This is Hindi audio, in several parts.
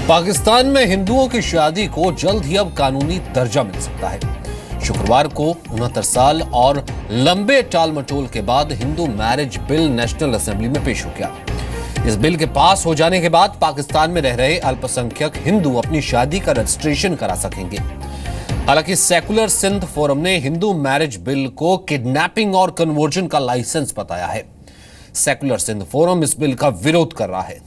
पाकिस्तान में हिंदुओं की शादी को जल्द ही अब कानूनी दर्जा मिल सकता है। शुक्रवार को 69 साल और लंबे टाल मटोल के बाद Hindu marriage bill national assembly में पेश हो गया। इस बिल के पास हो जाने के बाद पाकिस्तान में रह रहे अल्पसंख्यक हिंदू अपनी शादी का रजिस्ट्रेशन करा सकेंगे। हालांकि सेकुलर सिंध फोरम ने हिंदू मैरिज बिल को किडनैपिंग और कन्वर्जन का लाइसेंस बताया है। सेकुलर सिंध फोरम इस बिल का विरोध कर रहा है।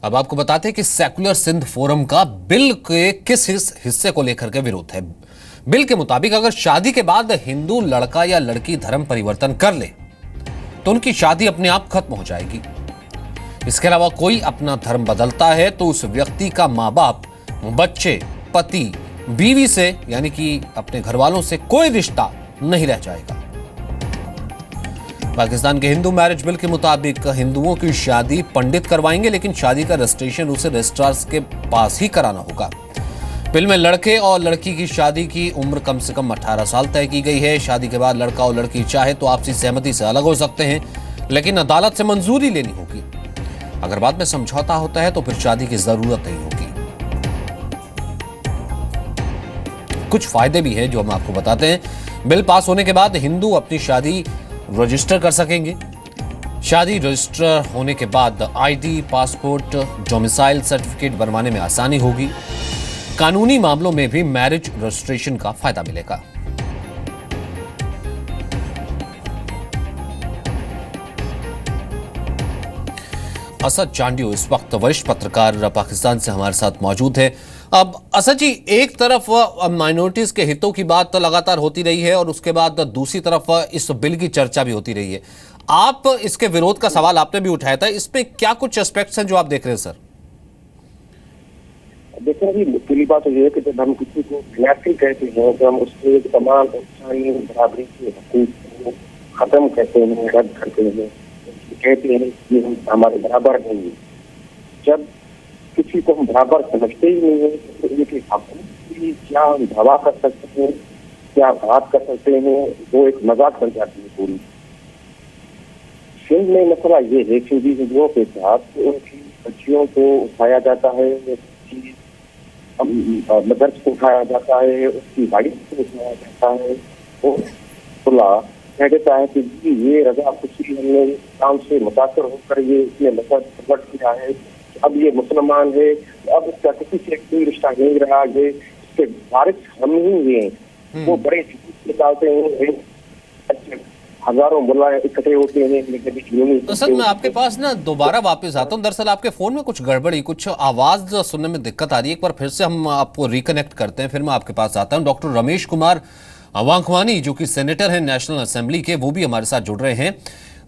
अब आपको बताते हैं कि सेकुलर सिंध फोरम का बिल के किस हिस्से को लेकर के विरोध है। बिल के मुताबिक अगर शादी के बाद हिंदू लड़का या लड़की धर्म परिवर्तन कर ले तो उनकी शादी अपने आप खत्म हो जाएगी। इसके अलावा कोई अपना धर्म बदलता है तो उस व्यक्ति का मां बाप, बच्चे, पति, बीवी से यानी कि अपने घर वालों से कोई रिश्ता नहीं रह जाएगा। पाकिस्तान के हिंदू मैरिज बिल के मुताबिक हिंदुओं की शादी पंडित करवाएंगे, लेकिन शादी का रजिस्ट्रेशन उसे रजिस्ट्रार के पास ही कराना होगा। बिल में लड़के और लड़की की शादी की उम्र कम से कम 18 साल तय की गई है। शादी के बाद लड़का और लड़की चाहे तो आपसी सहमति से अलग हो सकते हैं, लेकिन अदालत से मंजूरी लेनी होगी। अगर बाद में समझौता होता है तो फिर शादी की जरूरत नहीं होगी। कुछ फायदे भी हैं जो हम आपको बताते हैं। बिल पास होने के बाद हिंदू अपनी शादी रजिस्टर कर सकेंगे। शादी रजिस्टर होने के बाद आईडी, पासपोर्ट, डोमिसाइल सर्टिफिकेट बनवाने में आसानी होगी। कानूनी मामलों में भी मैरिज रजिस्ट्रेशन का फायदा मिलेगा। असद चांडियो इस वक्त वरिष्ठ पत्रकार पाकिस्तान से हमारे साथ मौजूद है। अब असद जी, एक तरफ माइनॉरिटीज के हितों की बात लगातार होती रही है और उसके बाद दूसरी तरफ इस बिल की चर्चा भी होती रही है। आप इसके विरोध का सवाल आपने भी उठाया था, इसमें क्या कुछ एस्पेक्ट्स हैं जो आप देख रहे हैं सर? देखिए जी, पहली बात तो ये है कि जब हम किसी को क्लैसिक कहते हैं तो हम उसके तमाम इंसानी बराबरी के हकूक को खत्म करते हैं, रद्द करते हैं, कहते हैं कि हम हमारे बराबर नहीं है। जब किसी को हम बराबर समझते ही नहीं है तो इनके हकूक की क्या हम दावा कर सकते हैं, क्या बात कर सकते हैं, वो एक मजाक बन जाती है पूरी। सिंध में मसला ये है कि हिंदुओं के साथ उनकी बच्चियों को उठाया जाता है, मदर्स को उठाया जाता है, उसकी वाइफ को उठाया जाता है। वो खुला कहता है कि जी ये रजा खुशी हमने काम से मुतासर होकर ये इसने मसला प्रकट किया है, अब ये मुसलमान है, अब इसका किसी से कोई रिश्ता नहीं रहा, ये इसके वारिस हम ही हैं। वो बड़े निकालते हैं, हजारों मुल्ला इकट्ठे होते हैं। तो सर, मैं आपके पास ना दोबारा वापस आता हूँ। दरअसल आपके फोन में कुछ गड़बड़ी, कुछ आवाज सुनने में दिक्कत आ रही है। एक बार फिर से हम आपको रिकनेक्ट करते हैं, फिर मैं आपके पास आता हूँ। डॉक्टर रमेश कुमार वांखवानी जो कि सेनेटर हैं नेशनल असेंबली के, वो भी हमारे साथ जुड़ रहे हैं।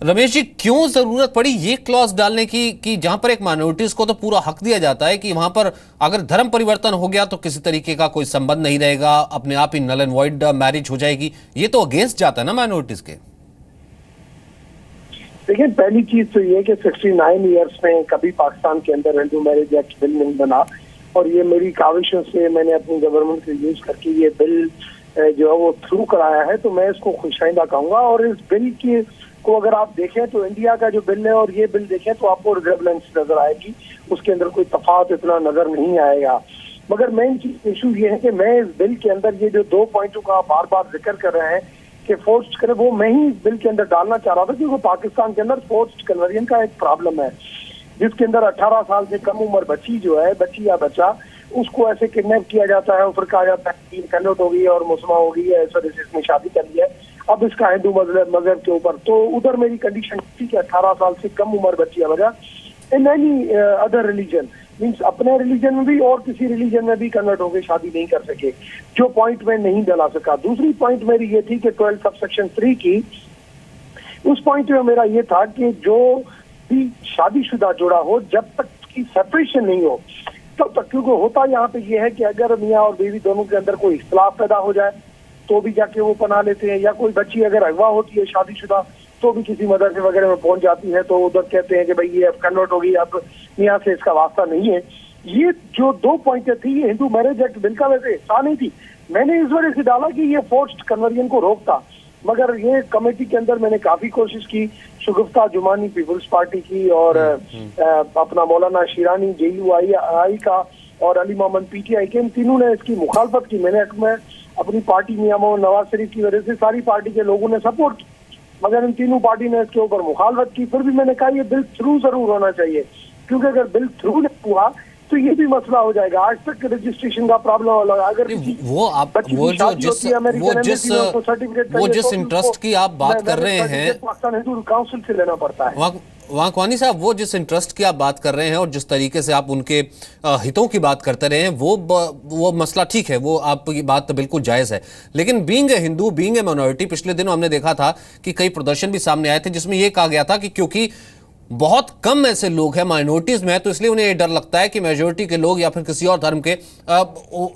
रमेश जी, क्यों जरूरत पड़ी ये क्लॉज डालने की कि जहां पर एक माइनॉरिटीज को तो पूरा हक दिया जाता है कि वहां पर अगर धर्म परिवर्तन हो गया तो किसी तरीके का कोई संबंध नहीं रहेगा, अपने आप ही नल एंड वॉइड मैरिज हो जाएगी। ये तो अगेंस्ट जाता है ना माइनॉरिटीज के। देखिए, पहली चीज तो ये कि 69 ईयर्स में कभी पाकिस्तान के अंदर हिंदू मैरिज एक्ट बिल नहीं बना, और ये मेरी काविशों से मैंने अपनी गवर्नमेंट से यूज करके ये बिल जो है वो थ्रू कराया है, तो मैं इसको खुशाइंदा कहूंगा। और इस बिल की को अगर आप देखें तो इंडिया का जो बिल है और ये बिल देखें तो आपको रिजेम्बलेंस नजर आएगी, उसके अंदर कोई तफावत इतना नजर नहीं आएगा। मगर मेन चीज इशू ये है कि मैं इस बिल के अंदर ये जो 2 पॉइंटों का बार बार जिक्र कर रहे हैं कि फोर्स्ड करे, वो मैं ही इस बिल के अंदर डालना चाह रहा था, क्योंकि पाकिस्तान के अंदर फोर्स्ड कन्वर्जन का एक प्रॉब्लम है, जिसके अंदर 18 साल से कम उम्र बच्ची जो है, बच्ची या बच्चा, उसको ऐसे किडनैप किया जाता है और फिर कहा जाता है कि कन्वर्ट हो गई और मुसलमान हो गई है, ऐसा इसने शादी कर लिया है, अब इसका हिंदू मजहब के ऊपर। तो उधर मेरी कंडीशन थी कि 18 साल से कम उम्र बच्ची या बच्चा in any other religion means अपने रिलीजन में भी और किसी रिलीजन में भी कन्वर्ट होकर शादी नहीं कर सके, जो पॉइंट में नहीं डला सका। दूसरी पॉइंट मेरी ये थी कि 12 सबसेक्शन 3 की, उस पॉइंट में मेरा ये था कि जो भी शादीशुदा जोड़ा हो, जब तक की सेपरेशन नहीं हो तब तक, क्योंकि होता यहाँ पे ये है कि अगर मियाँ और बीवी दोनों के अंदर कोई इख्तलाफ पैदा हो जाए तो भी जाके वो पना लेते हैं, या कोई बच्ची अगर अगवा होती है शादीशुदा तो भी किसी मदरसे वगैरह में पहुंच जाती है, तो उधर कहते हैं कि भाई ये अब कन्वर्ट हो गई, अब मियाँ से इसका वास्ता नहीं है। ये जो 2 पॉइंटें थी, ये हिंदू मैरिज एक्ट बिल का वैसे हिस्सा नहीं थी। मैंने इस वजह से डाला कि ये फोर्स्ड कन्वर्जन को रोकता, मगर ये कमेटी के अंदर मैंने काफी कोशिश की, शगुफ्ता जुमानी पीपल्स पार्टी की और अपना मौलाना शिरानी JUI का और अली मोहम्मद PTI के, इन तीनों ने इसकी मुखालफत की। मैंने अपनी पार्टी मियां मोहम्मद नवाज शरीफ की वजह से सारी पार्टी के लोगों ने सपोर्ट की, मगर इन तीनों पार्टी ने इसके ऊपर मुखालफत की। फिर भी मैंने कहा ये बिल थ्रू जरूर होना चाहिए, क्योंकि अगर बिल थ्रू नहीं हुआ तो ये भी मसला हो जाएगा। आज तक रजिस्ट्रेशन का प्रॉब्लम होगा। अगर वो जिस इंटरेस्ट की आप बात कर रहे हैं पाकिस्तान हिंदू काउंसिल से लेना पड़ता है। वाकवानी साहब, वो जिस इंटरेस्ट की आप बात कर रहे हैं और जिस तरीके से आप उनके हितों की बात करते रहे हैं, वो मसला ठीक है, वो आपकी बात बिल्कुल जायज़ है। लेकिन being a Hindu, being a minority, पिछले दिनों हमने देखा था कि कई प्रदर्शन भी सामने आए थे जिसमें यह कहा गया था कि क्योंकि बहुत कम ऐसे लोग हैं माइनॉरिटीज में, तो इसलिए उन्हें ये डर लगता है कि मेजोरिटी के लोग या फिर किसी और धर्म के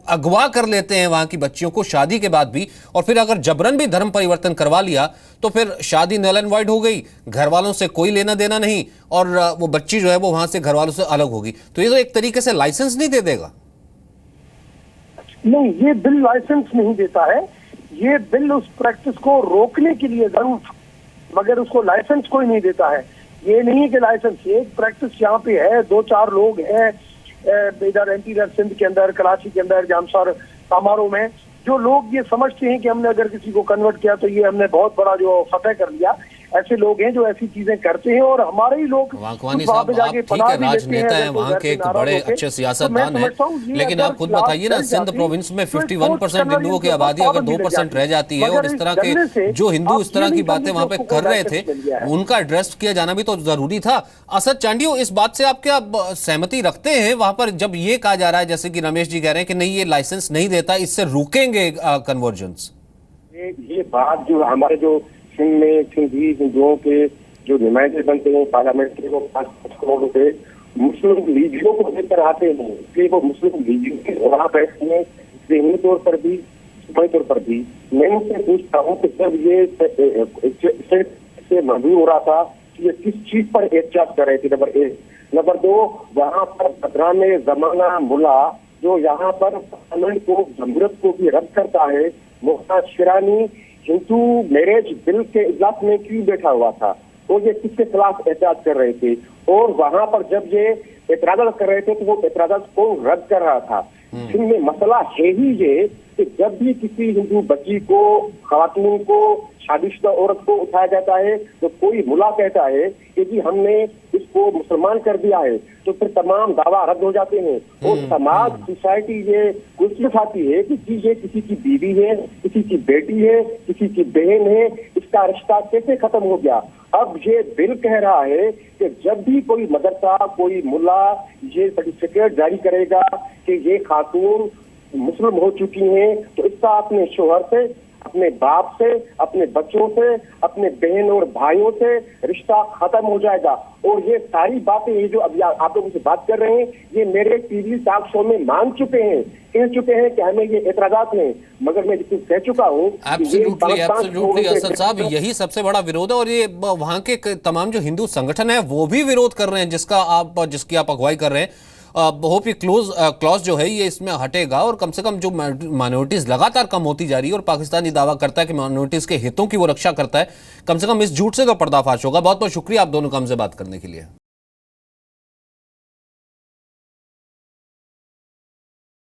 अगवा कर लेते हैं वहां की बच्चियों को शादी के बाद भी, और फिर अगर जबरन भी धर्म परिवर्तन करवा लिया तो फिर शादी नल एंड वाइड हो गई, घर वालों से कोई लेना देना नहीं, और वो बच्ची जो है वो वहां से घर वालों से अलग होगी। तो ये तो एक तरीके से लाइसेंस नहीं दे देगा। नहीं, ये बिल लाइसेंस नहीं देता है। ये बिल उस प्रैक्टिस को रोकने के लिए जरूर, मगर उसको लाइसेंस कोई नहीं देता है। ये नहीं है कि लाइसेंस, ये प्रैक्टिस यहाँ पे है, 2-4 लोग हैं इधर एंटीरियर सिंध के अंदर, कराची के अंदर, जामसर समारोह में, जो लोग ये समझते हैं कि हमने अगर किसी को कन्वर्ट किया तो ये हमने बहुत बड़ा जो फतेह कर लिया। ऐसे लोग हैं जो ऐसी चीजें करते हैं और हमारे ही लोग वाकवानी साहब, आप ठीक है राजनेता हैं, वहाँ के एक बड़े अच्छे सियासतदान हैं, लेकिन आप खुद बताइए ना, सिंध प्रोविंस में 51% हिंदुओं की आबादी अगर 2% रह जाती है और इस तरह के जो हिंदू इस तरह की बातें वहाँ पे कर रहे थे, उनका एड्रेस किया जाना भी तो जरूरी था। असद चांडियो, इस बात से आप क्या सहमति रखते हैं वहां पर जब ये कहा जा रहा है, जैसे कि रमेश जी कह रहे हैं कि नहीं ये लाइसेंस नहीं देता, इससे रोकेंगे कन्वर्जेंस? ये बात जो हमारे जो सिंध में सिंधी हिंदुओं के जो नुमाइंदे बनते हैं पार्लियामेंट के, वो 5 करोड़ रुपए मुस्लिम लीगियों को देकर आते हैं, इसलिए वो मुस्लिम लीगियों के वहाँ बैठते हैं, जहनी तौर पर भी, इज्तिमाई तौर पर भी। मैं उनसे पूछता हूँ कि जब ये से मंजूर हो रहा था कि ये किस चीज पर एहतजाज कर रहे थे, नंबर 1। नंबर 2, वहाँ पर बदरान जमाना मुला जो यहाँ पर पार्लियामेंट को, जमहूरियत को भी रद्द करता है, मौलाना शिरानी हिंदू मैरिज बिल के इजलास में क्यों बैठा हुआ था और ये किसके खिलाफ एहतजाज कर रहे थे, और वहां पर जब ये एतराज कर रहे थे तो वो एतराज को रद्द कर रहा था। इसमें मसला है ही ये कि जब भी किसी हिंदू बच्ची को, खातून को, शादीशुदा औरत को उठाया जाता है तो कोई मुला कहता है कि जी हमने इसको मुसलमान कर दिया है, तो फिर तमाम दावा रद्द हो जाते हैं। और समाज, सोसाइटी ये कुछ उठाती है कि जी ये किसी की बीवी है, किसी की बेटी है, किसी की बहन है, इसका रिश्ता कैसे खत्म हो गया। अब ये बिल कह रहा है कि जब भी कोई मदरसा, कोई मुल्ला ये सर्टिफिकेट जारी करेगा कि ये खातून मुस्लिम हो चुकी हैं, तो इसका अपने शोहर से, अपने बाप से, अपने बच्चों से, अपने बहन और भाइयों से रिश्ता खत्म हो जाएगा। और ये सारी बातें, ये जो अभी आप लोगों से बात कर रहे हैं, ये मेरे टीवी टॉक शो में मान चुके हैं, कह चुके हैं कि हमें ये एतराजात हैं, मगर मैं जिसको कह चुका हूँ एब्सोल्युटली असद साहब, यही सबसे बड़ा विरोध है। और ये वहाँ के तमाम जो हिंदू संगठन है वो भी विरोध कर रहे हैं जिसकी आप अगुवाई कर रहे हैं। होप ये क्लॉज जो है ये इसमें हटेगा और कम से कम जो माइनॉरिटीज लगातार कम होती जा रही है और पाकिस्तान ये दावा करता है कि माइनॉरिटीज के हितों की वो रक्षा करता है, कम से कम इस झूठ से तो पर्दाफाश होगा। बहुत बहुत शुक्रिया आप दोनों को हमसे बात करने के लिए।